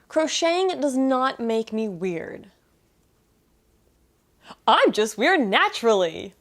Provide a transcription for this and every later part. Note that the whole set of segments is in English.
Crocheting does not make me weird. I'm just weird naturally.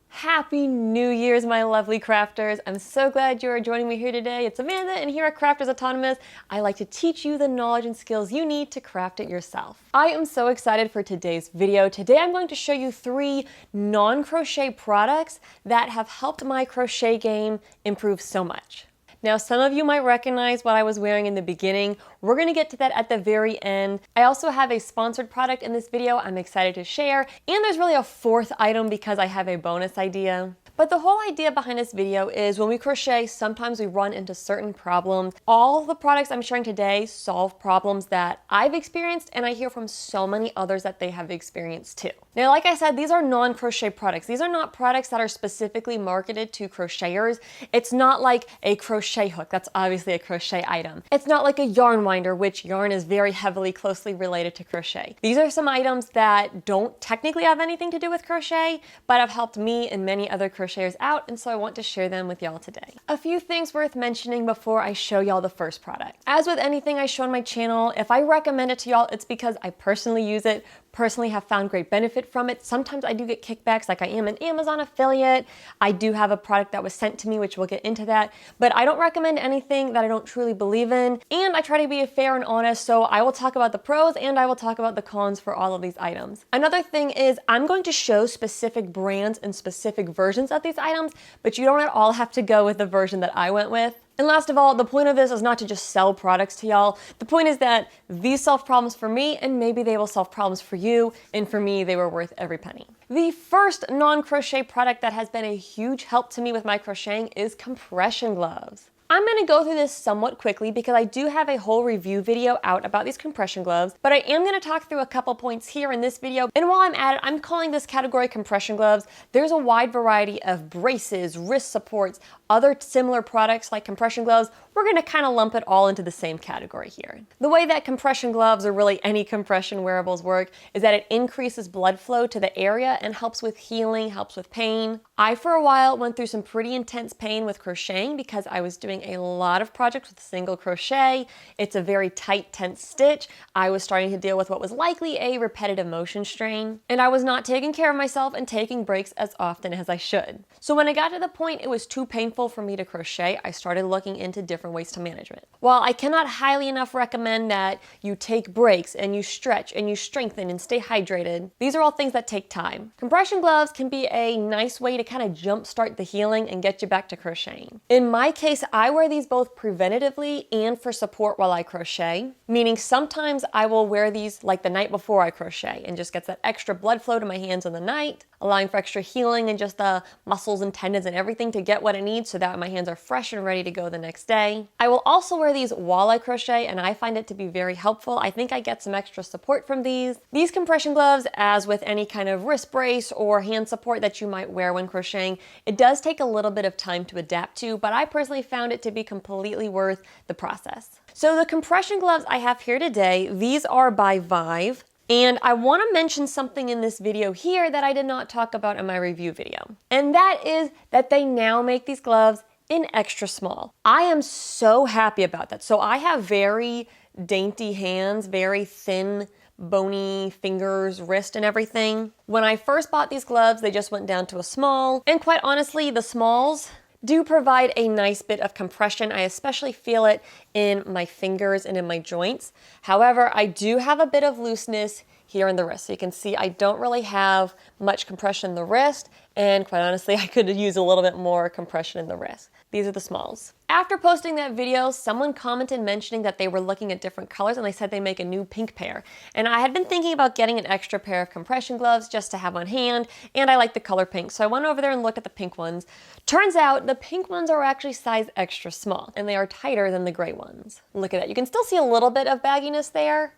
Happy New Year's, my lovely crafters. I'm so glad you are joining me here today. It's Amanda, and here at Crafters Autonomous, I like to teach you the knowledge and skills you need to craft it yourself. I am so excited for today's video. Today I'm going to show you 3 non-crochet products that have helped my crochet game improve so much. Now, some of you might recognize what I was wearing in the beginning. We're gonna get to that at the very end. I also have a sponsored product in this video I'm excited to share, and there's really a 4th item because I have a bonus idea. But the whole idea behind this video is when we crochet, sometimes we run into certain problems. All the products I'm sharing today solve problems that I've experienced, and I hear from so many others that they have experienced too. Now, like I said, these are non-crochet products. These are not products that are specifically marketed to crocheters. It's not like a crochet hook. That's obviously a crochet item. It's not like a yarn winder, which yarn is very heavily closely related to crochet. These are some items that don't technically have anything to do with crochet, but have helped me and many other crocheters out, and so I want to share them with y'all today. A few things worth mentioning before I show y'all the first product. As with anything I show on my channel, if I recommend it to y'all, it's because I personally use it, personally have found great benefit from it. Sometimes I do get kickbacks, like I am an Amazon affiliate. I do have a product that was sent to me, which we'll get into that, but I don't recommend anything that I don't truly believe in, and I try to be fair and honest, so I will talk about the pros and I will talk about the cons for all of these items. Another thing is I'm going to show specific brands and specific versions of these items, but you don't at all have to go with the version that I went with. And last of all, the point of this is not to just sell products to y'all. The point is that these solve problems for me, and maybe they will solve problems for you, and for me, they were worth every penny. The first non-crochet product that has been a huge help to me with my crocheting is compression gloves. I'm gonna go through this somewhat quickly because I do have a whole review video out about these compression gloves, but I am gonna talk through a couple points here in this video. And while I'm at it, I'm calling this category compression gloves. There's a wide variety of braces, wrist supports, other similar products like compression gloves. We're gonna kind of lump it all into the same category here. The way that compression gloves, or really any compression wearables, work is that it increases blood flow to the area and helps with healing, helps with pain. I, for a while, went through some pretty intense pain with crocheting because I was doing a lot of projects with single crochet. It's a very tight, tense stitch. I was starting to deal with what was likely a repetitive motion strain, and I was not taking care of myself and taking breaks as often as I should. So when I got to the point it was too painful for me to crochet, I started looking into different ways to manage it. While I cannot highly enough recommend that you take breaks and you stretch and you strengthen and stay hydrated, these are all things that take time. Compression gloves can be a nice way to kind of jumpstart the healing and get you back to crocheting. In my case, I wear these both preventatively and for support while I crochet, meaning sometimes I will wear these like the night before I crochet and just gets that extra blood flow to my hands in the night, allowing for extra healing and just the muscles and tendons and everything to get what it needs so that my hands are fresh and ready to go the next day. I will also wear these while I crochet, and I find it to be very helpful. I think I get some extra support from these. These compression gloves, as with any kind of wrist brace or hand support that you might wear when crocheting, it does take a little bit of time to adapt to, but I personally found it to be completely worth the process. So the compression gloves I have here today, these are by Vive. And I want to mention something in this video here that I did not talk about in my review video. And that is that they now make these gloves in extra small. I am so happy about that. So I have very dainty hands, very thin, bony fingers, wrist, and everything. When I first bought these gloves, they just went down to a small. And quite honestly, the smalls do provide a nice bit of compression. I especially feel it in my fingers and in my joints. However, I do have a bit of looseness here in the wrist. So you can see I don't really have much compression in the wrist, and quite honestly, I could use a little bit more compression in the wrist. These are the smalls. After posting that video, someone commented mentioning that they were looking at different colors and they said they make a new pink pair. And I had been thinking about getting an extra pair of compression gloves just to have on hand, and I like the color pink. So I went over there and looked at the pink ones. Turns out the pink ones are actually size extra small, and they are tighter than the gray ones. Look at that. You can still see a little bit of bagginess there,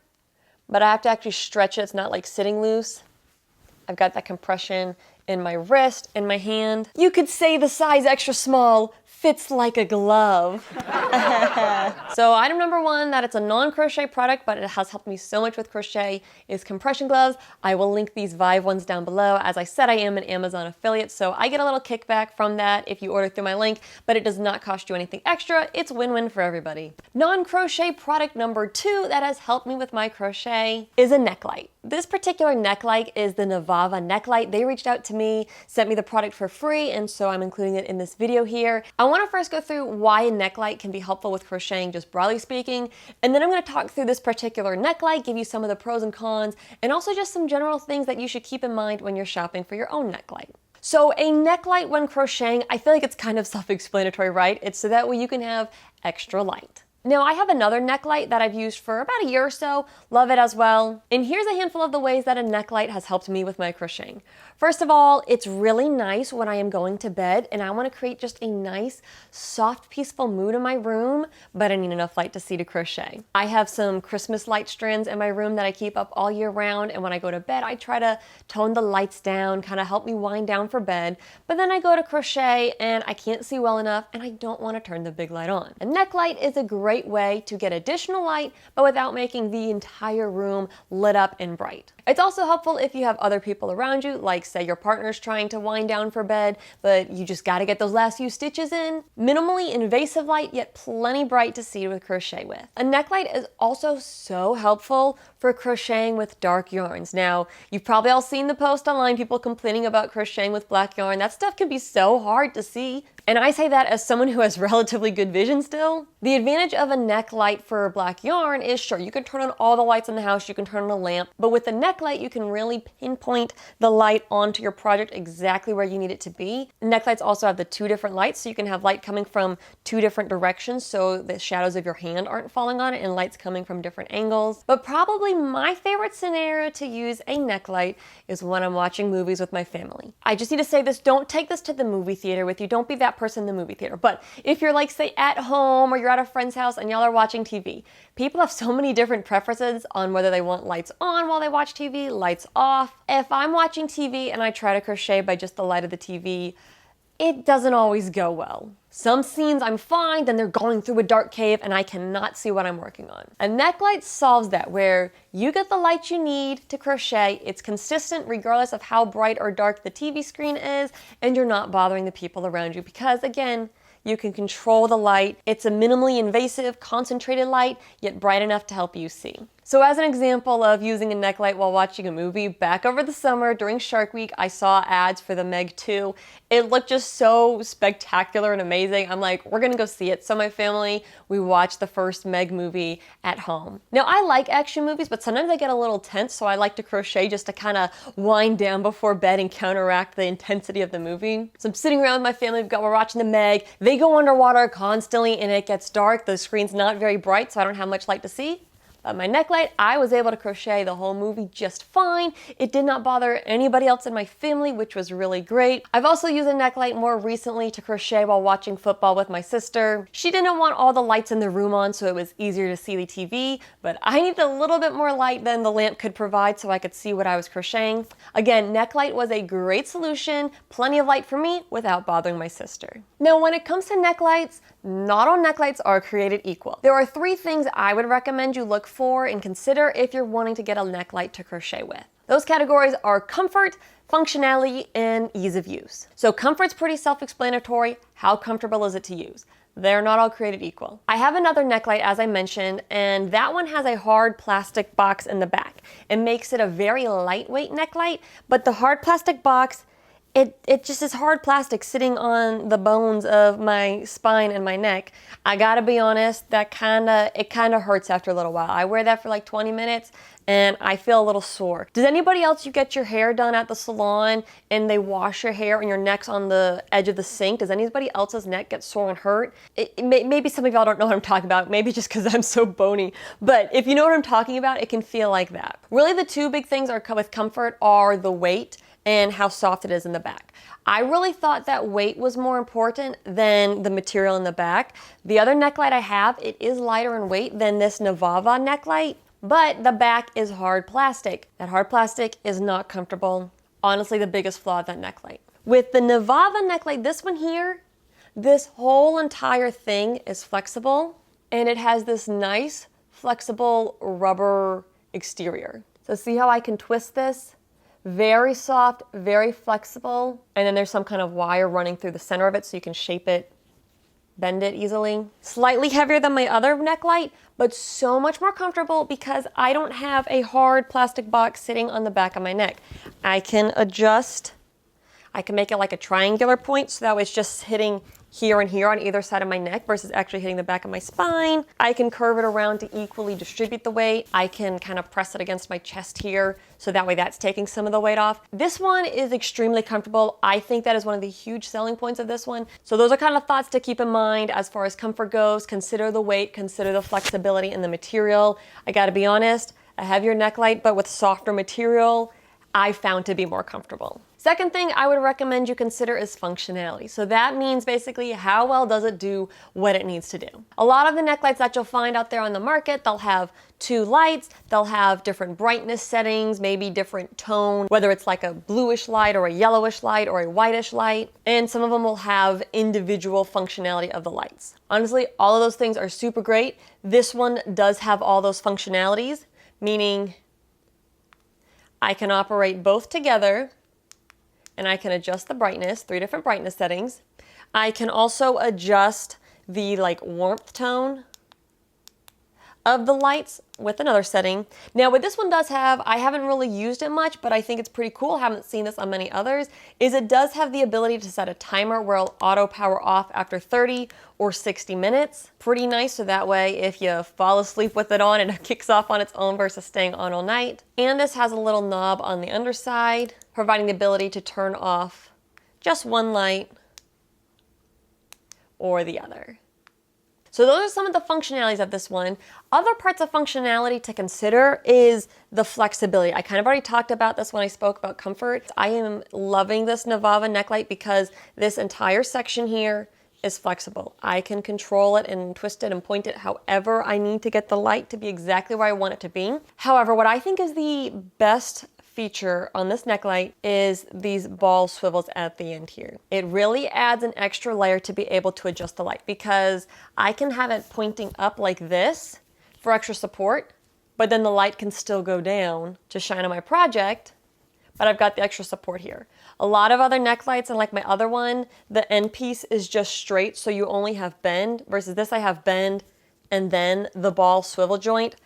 but I have to actually stretch it. It's not like sitting loose. I've got that compression in my wrist and my hand. You could say the size extra small fits like a glove. So item number one, that it's a non-crochet product, but it has helped me so much with crochet, is compression gloves. I will link these Vive ones down below. As I said, I am an Amazon affiliate, so I get a little kickback from that if you order through my link, but it does not cost you anything extra. It's win-win for everybody. Non-crochet product number two that has helped me with my crochet is a neck light. This particular neck light is the Nivava neck light. They reached out to me, sent me the product for free, and so I'm including it in this video here. I want to first go through why a neck light can be helpful with crocheting, just broadly speaking, and then I'm going to talk through this particular neck light, give you some of the pros and cons, and also just some general things that you should keep in mind when you're shopping for your own neck light. So a neck light when crocheting, I feel like it's kind of self-explanatory, right? It's so that way you can have extra light. Now I have another neck light that I've used for about a year or so, love it as well. And here's a handful of the ways that a neck light has helped me with my crocheting. First of all, it's really nice when I am going to bed and I want to create just a nice, soft, peaceful mood in my room, but I need enough light to see to crochet. I have some Christmas light strands in my room that I keep up all year round, and when I go to bed, I try to tone the lights down, kind of help me wind down for bed, but then I go to crochet and I can't see well enough and I don't want to turn the big light on. A neck light is a great way to get additional light, but without making the entire room lit up and bright. It's also helpful if you have other people around you, like say your partner's trying to wind down for bed, but you just gotta get those last few stitches in. Minimally invasive light, yet plenty bright to see with crochet with. A neck light is also so helpful for crocheting with dark yarns. Now, you've probably all seen the post online, people complaining about crocheting with black yarn. That stuff can be so hard to see. And I say that as someone who has relatively good vision still. The advantage of a neck light for black yarn is, sure, you can turn on all the lights in the house, you can turn on a lamp, but with the neck light, you can really pinpoint the light onto your project exactly where you need it to be. Neck lights also have the two different lights, so you can have light coming from two different directions, so the shadows of your hand aren't falling on it, and lights coming from different angles. But probably my favorite scenario to use a neck light is when I'm watching movies with my family. I just need to say this, don't take this to the movie theater with you, don't be that person in the movie theater. But if you're like, say, at home or you're at a friend's house and y'all are watching TV, people have so many different preferences on whether they want lights on while they watch TV, lights off. If I'm watching TV and I try to crochet by just the light of the TV, it doesn't always go well. Some scenes I'm fine, then they're going through a dark cave and I cannot see what I'm working on. A neck light solves that, where you get the light you need to crochet, it's consistent regardless of how bright or dark the TV screen is, and you're not bothering the people around you because, again, you can control the light. It's a minimally invasive, concentrated light, yet bright enough to help you see. So as an example of using a neck light while watching a movie, back over the summer during Shark Week, I saw ads for the Meg 2. It looked just so spectacular and amazing. I'm like, we're gonna go see it. So my family, we watched the first Meg movie at home. Now I like action movies, but sometimes I get a little tense, so I like to crochet just to kind of wind down before bed and counteract the intensity of the movie. So I'm sitting around with my family, we're watching the Meg. They go underwater constantly and it gets dark. The screen's not very bright, so I don't have much light to see. My neck light, I was able to crochet the whole movie just fine. It did not bother anybody else in my family, which was really great. I've also used a neck light more recently to crochet while watching football with my sister. She didn't want all the lights in the room on, so it was easier to see the TV, but I needed a little bit more light than the lamp could provide so I could see what I was crocheting. Again, neck light was a great solution, plenty of light for me without bothering my sister. Now, when it comes to neck lights, not all neck lights are created equal. There are 3 things I would recommend you look for and consider if you're wanting to get a neck light to crochet with. Those categories are comfort, functionality, and ease of use. So comfort's pretty self-explanatory. How comfortable is it to use? They're not all created equal. I have another neck light, as I mentioned, and that one has a hard plastic box in the back. It makes it a very lightweight neck light, but the hard plastic box, it just is hard plastic sitting on the bones of my spine and my neck. I gotta be honest, it kinda hurts after a little while. I wear that for like 20 minutes and I feel a little sore. Does anybody else, you get your hair done at the salon and they wash your hair and your neck's on the edge of the sink? Does anybody else's neck get sore and hurt? Maybe some of y'all don't know what I'm talking about, maybe just because I'm so bony. But if you know what I'm talking about, it can feel like that. Really the 2 big things with comfort are the weight and how soft it is in the back. I really thought that weight was more important than the material in the back. The other neck light I have, it is lighter in weight than this Nivava neck light, but the back is hard plastic. That hard plastic is not comfortable. Honestly, the biggest flaw of that neck light. With the Nivava neck light, this one here, This whole entire thing is flexible, and it has this nice flexible rubber exterior. So see how I can twist this? Very soft, very flexible, and then there's some kind of wire running through the center of it so you can shape it, bend it easily. Slightly heavier than my other neck light, but so much more comfortable because I don't have a hard plastic box sitting on the back of my neck. I can adjust, I can make it like a triangular point so that it's just hitting here and here on either side of my neck versus actually hitting the back of my spine. I can curve it around to equally distribute the weight. I can kind of press it against my chest here so that way that's taking some of the weight off. This one is extremely comfortable. I think that is one of the huge selling points of this one. So those are kind of thoughts to keep in mind as far as comfort goes. Consider the weight, consider the flexibility in the material. I gotta be honest, a heavier neck light but with softer material, I found to be more comfortable. Second thing I would recommend you consider is functionality. So that means basically how well does it do what it needs to do. A lot of the neck lights that you'll find out there on the market, they'll have two lights, they'll have different brightness settings, maybe different tone, whether it's like a bluish light or a yellowish light or a whitish light, and some of them will have individual functionality of the lights. Honestly, all of those things are super great. This one does have all those functionalities, meaning I can operate both together and I can adjust the brightness, 3 different brightness settings. I can also adjust the warmth tone of the lights with another setting. Now what this one does have, I haven't really used it much, but I think it's pretty cool, haven't seen this on many others, is it does have the ability to set a timer where it'll auto power off after 30 or 60 minutes. Pretty nice, so that way if you fall asleep with it on, it kicks off on its own versus staying on all night. And this has a little knob on the underside, providing the ability to turn off just one light or the other. So those are some of the functionalities of this one. Other parts of functionality to consider is the flexibility. I kind of already talked about this when I spoke about comfort. I am loving this Nivava neck light because this entire section here is flexible. I can control it and twist it and point it however I need to get the light to be exactly where I want it to be. However, what I think is the best feature on this neck light is these ball swivels at the end here. It really adds an extra layer to be able to adjust the light because I can have it pointing up like this for extra support, but then the light can still go down to shine on my project, but I've got the extra support here. A lot of other neck lights, and like my other one, the end piece is just straight, so you only have bend, versus this I have bend and then the ball swivel joint.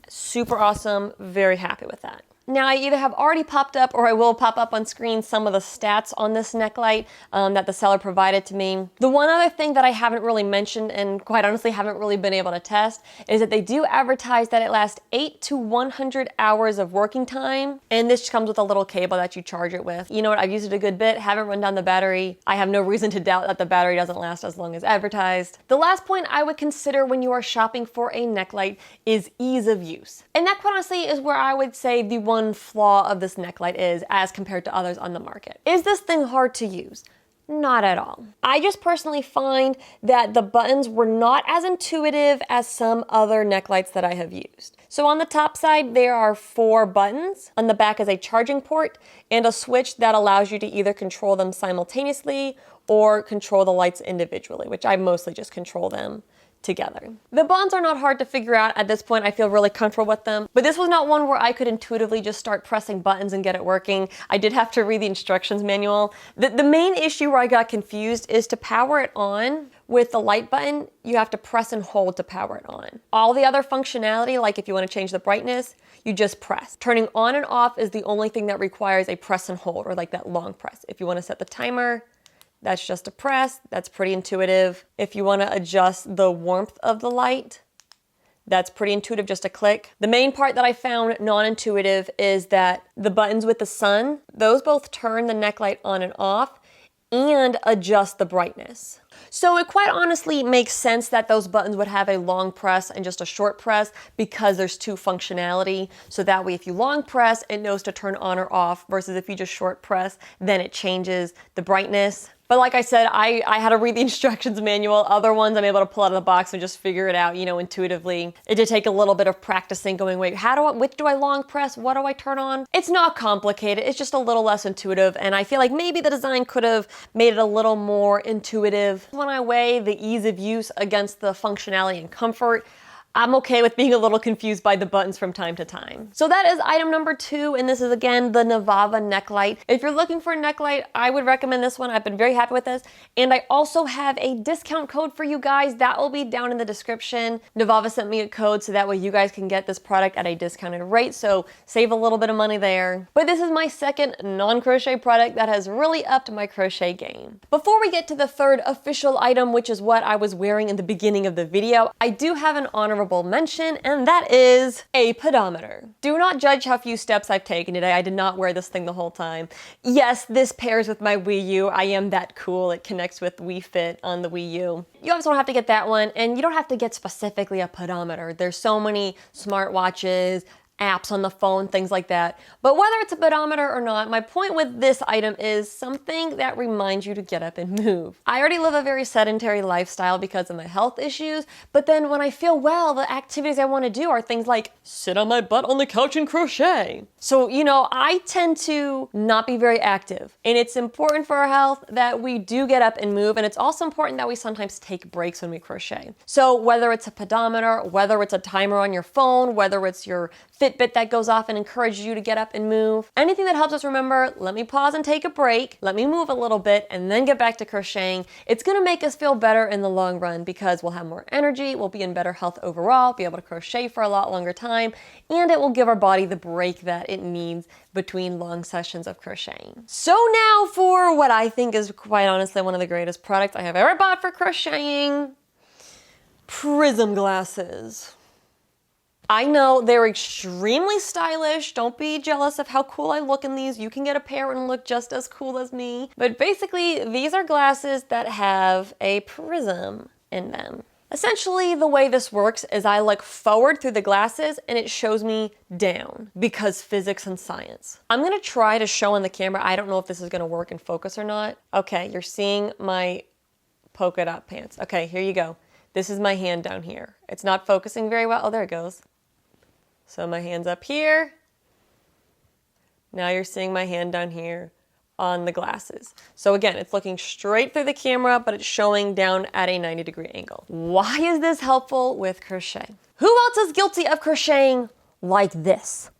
Super awesome, very happy with that. Now I either have already popped up or I will pop up on screen some of the stats on this neck light that the seller provided to me. The one other thing that I haven't really mentioned and quite honestly haven't really been able to test is that they do advertise that it lasts 8 to 100 hours of working time, and this comes with a little cable that you charge it with. You know what, I've used it a good bit, haven't run down the battery. I have no reason to doubt that the battery doesn't last as long as advertised. The last point I would consider when you are shopping for a neck light is ease of use. And that quite honestly is where I would say the one flaw of this neck light is as compared to others on the market. Is this thing hard to use? Not at all. I just personally find that the buttons were not as intuitive as some other neck lights that I have used. So on the top side, there are 4 buttons. On the back is a charging port and a switch that allows you to either control them simultaneously or control the lights individually, which I mostly just control them together. The buttons are not hard to figure out at this point. I feel really comfortable with them, but this was not one where I could intuitively just start pressing buttons and get it working. I did have to read the instructions manual. The main issue where I got confused is to power it on with the light button, you have to press and hold to power it on. All the other functionality, like if you want to change the brightness, you just press. Turning on and off is the only thing that requires a press and hold, or like that long press. If you want to set the timer, that's just a press. That's pretty intuitive. If you want to adjust the warmth of the light, that's pretty intuitive, just a click. The main part that I found non-intuitive is that the buttons with the sun, those both turn the neck light on and off and adjust the brightness. So it quite honestly makes sense that those buttons would have a long press and just a short press because there's 2 functionality. So that way if you long press, it knows to turn on or off, versus if you just short press, then it changes the brightness. But like I said, I had to read the instructions manual. Other ones I'm able to pull out of the box and just figure it out, you know, intuitively. It did take a little bit of practicing going, wait, which do I long press? What do I turn on? It's not complicated. It's just a little less intuitive. And I feel like maybe the design could have made it a little more intuitive. When I weigh the ease of use against the functionality and comfort, I'm okay with being a little confused by the buttons from time to time. So that is item number 2, and this is again the Nivava neck light. If you're looking for a neck light, I would recommend this one. I've been very happy with this. And I also have a discount code for you guys. That will be down in the description. Nivava sent me a code so that way you guys can get this product at a discounted rate, so save a little bit of money there. But this is my second non-crochet product that has really upped my crochet game. Before we get to the third official item, which is what I was wearing in the beginning of the video, I do have an honorable mention, and that is a pedometer. Do not judge how few steps I've taken today. I did not wear this thing the whole time. Yes, this pairs with my Wii U. I am that cool. It connects with Wii Fit on the Wii U. You also don't have to get that one, and you don't have to get specifically a pedometer. There's so many smartwatches, apps on the phone, things like that. But whether it's a pedometer or not, my point with this item is something that reminds you to get up and move. I already live a very sedentary lifestyle because of my health issues, but then when I feel well, the activities I want to do are things like sit on my butt on the couch and crochet. So, you know, I tend to not be very active, and it's important for our health that we do get up and move, and it's also important that we sometimes take breaks when we crochet. So whether it's a pedometer, whether it's a timer on your phone, whether it's your Fitbit that goes off and encourages you to get up and move. Anything that helps us remember, let me pause and take a break, let me move a little bit, and then get back to crocheting. It's gonna make us feel better in the long run because we'll have more energy, we'll be in better health overall, be able to crochet for a lot longer time, and it will give our body the break that it needs between long sessions of crocheting. So now for what I think is quite honestly one of the greatest products I have ever bought for crocheting, Prism glasses. I know they're extremely stylish. Don't be jealous of how cool I look in these. You can get a pair and look just as cool as me. But basically, these are glasses that have a prism in them. Essentially, the way this works is I look forward through the glasses and it shows me down because physics and science. I'm gonna try to show on the camera. I don't know if this is gonna work in focus or not. Okay, you're seeing my polka dot pants. Okay, here you go. This is my hand down here. It's not focusing very well. Oh, there it goes. So my hand's up here. Now you're seeing my hand down here on the glasses. So again, it's looking straight through the camera, but it's showing down at a 90-degree angle. Why is this helpful with crochet? Who else is guilty of crocheting like this?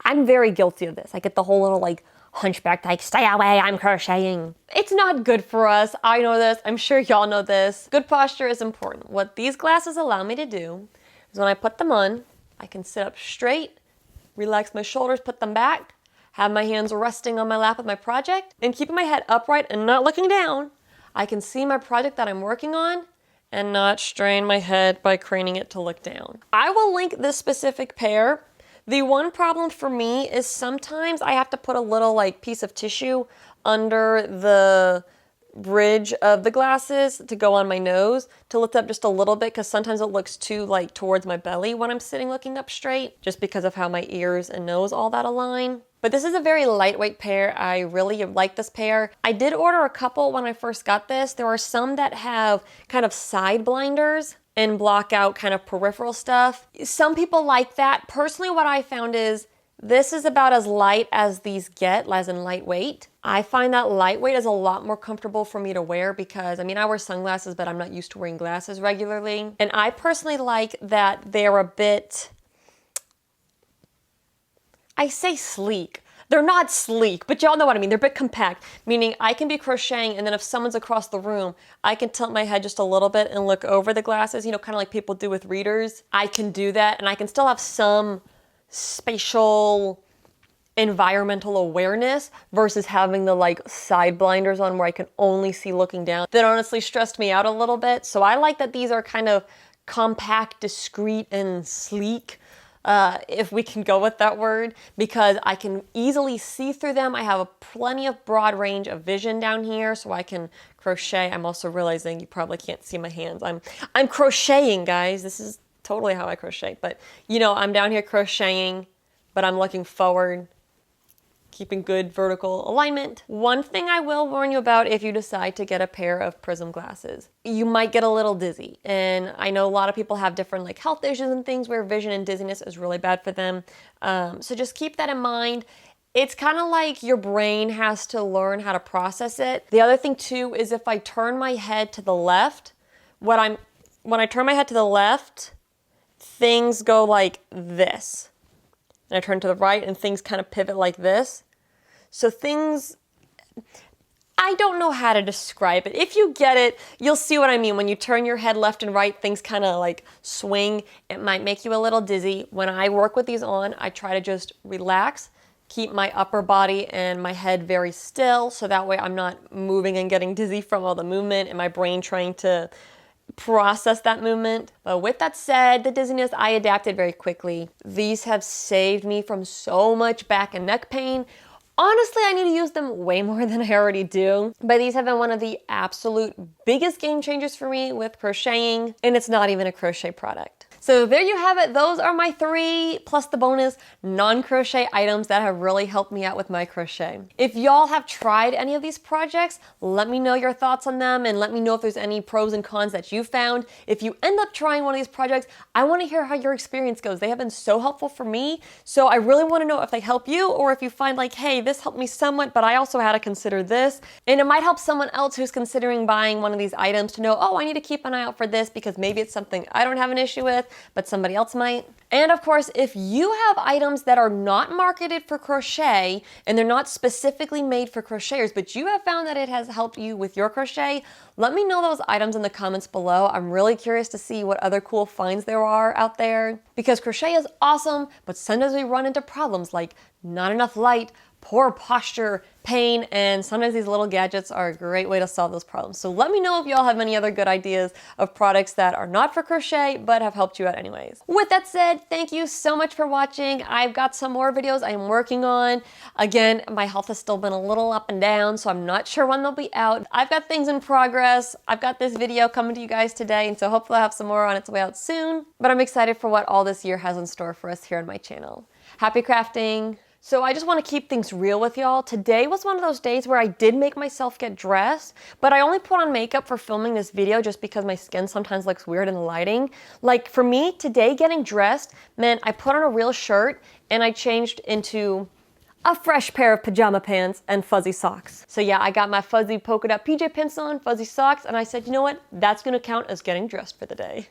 I'm very guilty of this. I get the whole little like hunchback, like, stay away, I'm crocheting. It's not good for us. I know this. I'm sure y'all know this. Good posture is important. What these glasses allow me to do is when I put them on, I can sit up straight, relax my shoulders, put them back, have my hands resting on my lap with my project, and keeping my head upright and not looking down, I can see my project that I'm working on and not strain my head by craning it to look down. I will link this specific pair. The one problem for me is sometimes I have to put a little like piece of tissue under the bridge of the glasses to go on my nose to lift up just a little bit because sometimes it looks too like towards my belly when I'm sitting looking up straight just because of how my ears and nose all that align. But this is a very lightweight pair. I really like this pair. I did order a couple when I first got this. There are some that have kind of side blinders and block out kind of peripheral stuff. Some people like that. Personally, what I found is this is about as light as these get, as in lightweight. I find that lightweight is a lot more comfortable for me to wear because, I mean, I wear sunglasses, but I'm not used to wearing glasses regularly. And I personally like that they're a bit, I say sleek. They're not sleek, but y'all know what I mean. They're a bit compact, meaning I can be crocheting and then if someone's across the room, I can tilt my head just a little bit and look over the glasses, you know, kind of like people do with readers. I can do that and I can still have some spatial environmental awareness versus having the like side blinders on where I can only see looking down. That honestly stressed me out a little bit. So I like that these are kind of compact, discreet, and sleek. If we can go with that word, because I can easily see through them. I have a plenty of broad range of vision down here, so I can crochet. I'm also realizing you probably can't see my hands. I'm crocheting, guys. This is totally how I crochet, but you know, I'm down here crocheting, but I'm looking forward keeping good vertical alignment. One thing I will warn you about if you decide to get a pair of Prism glasses, you might get a little dizzy. And I know a lot of people have different like health issues and things where vision and dizziness is really bad for them. So just keep that in mind. It's kind of like your brain has to learn how to process it. The other thing too is if I turn my head to the left, when I turn my head to the left, things go like this. And I turn to the right and things kind of pivot like this. So things, I don't know how to describe it. If you get it, you'll see what I mean. When you turn your head left and right, things kind of like swing. It might make you a little dizzy. When I work with these on, I try to just relax, keep my upper body and my head very still, so that way I'm not moving and getting dizzy from all the movement and my brain trying to process that movement. But with that said, the dizziness, I adapted very quickly. These have saved me from so much back and neck pain. Honestly, I need to use them way more than I already do, but these have been one of the absolute biggest game changers for me with crocheting, and it's not even a crochet product. So there you have it. Those are my 3 plus the bonus non-crochet items that have really helped me out with my crochet. If y'all have tried any of these projects, let me know your thoughts on them and let me know if there's any pros and cons that you found. If you end up trying one of these projects, I want to hear how your experience goes. They have been so helpful for me. So I really want to know if they help you or if you find like, hey, this helped me somewhat, but I also had to consider this. And it might help someone else who's considering buying one of these items to know, oh, I need to keep an eye out for this because maybe it's something I don't have an issue with, but somebody else might. And of course, if you have items that are not marketed for crochet and they're not specifically made for crocheters, but you have found that it has helped you with your crochet, let me know those items in the comments below. I'm really curious to see what other cool finds there are out there, because crochet is awesome, but sometimes we run into problems like not enough light, poor posture, pain, and sometimes these little gadgets are a great way to solve those problems. So let me know if y'all have any other good ideas of products that are not for crochet but have helped you out anyways. With that said, thank you so much for watching. I've got some more videos I'm working on. Again, my health has still been a little up and down, so I'm not sure when they'll be out. I've got things in progress. I've got this video coming to you guys today, and so hopefully I'll have some more on its way out soon. But I'm excited for what all this year has in store for us here on my channel. Happy crafting! So I just want to keep things real with y'all. Today was one of those days where I did make myself get dressed, but I only put on makeup for filming this video just because my skin sometimes looks weird in the lighting. Like for me, today getting dressed meant I put on a real shirt and I changed into a fresh pair of pajama pants and fuzzy socks. So yeah, I got my fuzzy polka dot PJ pants on, fuzzy socks, and I said, you know what? That's gonna count as getting dressed for the day.